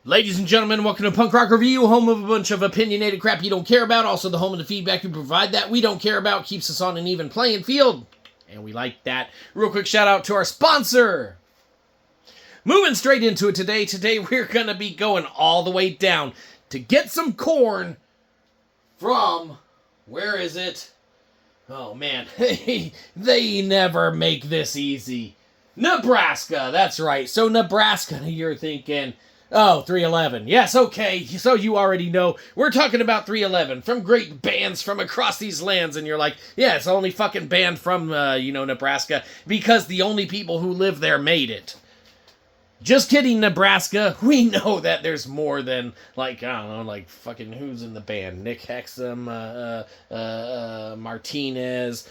Ladies and gentlemen, welcome to Punk Rock Review, home of a bunch of opinionated crap you don't care about, also the home of the feedback you provide that we don't care about, keeps us on an even playing field, and we like that. Real quick shout out to our sponsor. Moving straight into it today we're going to be going all the way down to get some corn from, where is it? Oh man, they never make this easy. Nebraska, that's right. So Nebraska, you're thinking, oh, 311. Yes, okay, so you already know. We're talking about 311 from great bands from across these lands, and you're like, yeah, it's the only fucking band from, Nebraska, because the only people who live there made it. Just kidding, Nebraska. We know that there's more than, fucking who's in the band? Nick Hexum, Martinez,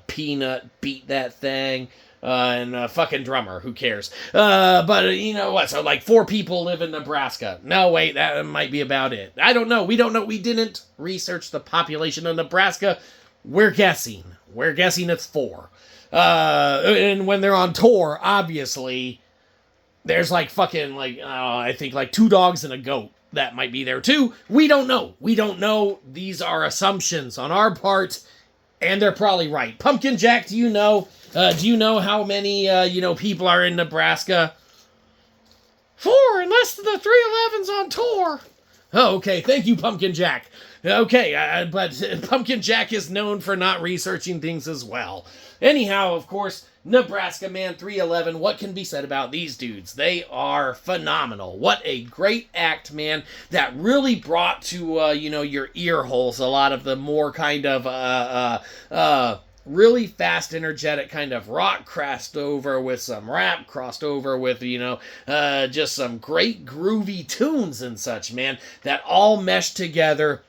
Peanut, Beat That Thing, and fucking drummer, who cares? But you know what, so 4 people live in Nebraska. No, wait, that might be about it. I don't know, we don't know, we didn't research the population of Nebraska. We're guessing it's 4. And when they're on tour, obviously, there's I think 2 dogs and a goat that might be there too. We don't know. These are assumptions on our part, and they're probably right. Pumpkin Jack, do you know how many, people are in Nebraska? 4, unless the 311's on tour. Oh, okay. Thank you, Pumpkin Jack. Okay, but Pumpkin Jack is known for not researching things as well. Anyhow, of course, Nebraska, man, 311, what can be said about these dudes? They are phenomenal. What a great act, man, that really brought to, your ear holes a lot of the more kind of, really fast, energetic kind of rock crossed over with some rap, crossed over with, just some great groovy tunes and such, man, that all meshed together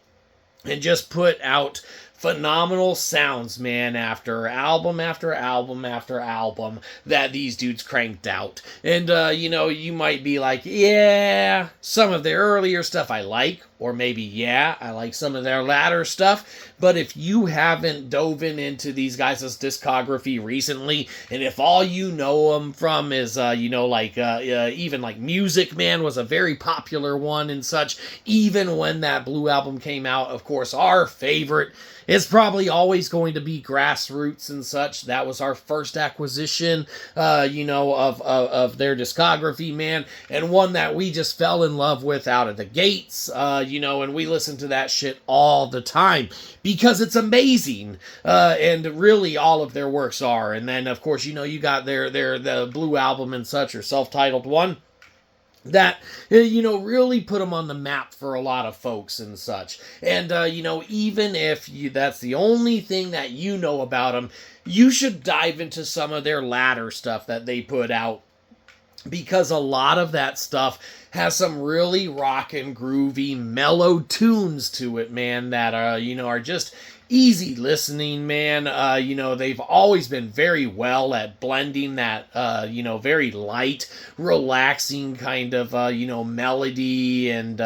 and just put out phenomenal sounds, man, after album after album after album that these dudes cranked out. And, you might be like, yeah, some of their earlier stuff I like, or maybe, yeah, I like some of their latter stuff. But if you haven't dove into these guys' discography recently, and if all you know them from is, even Music Man was a very popular one and such, even when that Blue Album came out, of course, our favorite is probably always going to be Grassroots and such. That was our first acquisition, of their discography, man, and one that we just fell in love with out of the gates, and we listen to that shit all the time because it's amazing, and really all of their works are. And then, of course, you got the Blue Album and such, or self-titled one, that, really put them on the map for a lot of folks and such. And, even if that's the only thing that you know about them, you should dive into some of their latter stuff that they put out, because a lot of that stuff has some really rockin', groovy, mellow tunes to it, man, that, are just easy listening, man. They've always been very well at blending that, very light, relaxing kind of, melody and,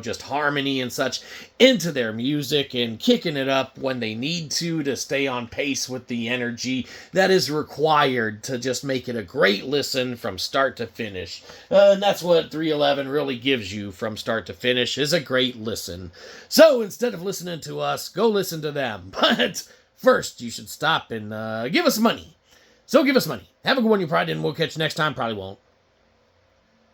just harmony and such into their music, and kicking it up when they need to stay on pace with the energy that is required to just make it a great listen from start to finish. And that's what 311 really gives you from start to finish, is a great listen. So instead of listening to us, go listen to them. But first, you should stop and give us money. So give us money. Have a good one, you probably didn't. We'll catch you next time. Probably won't.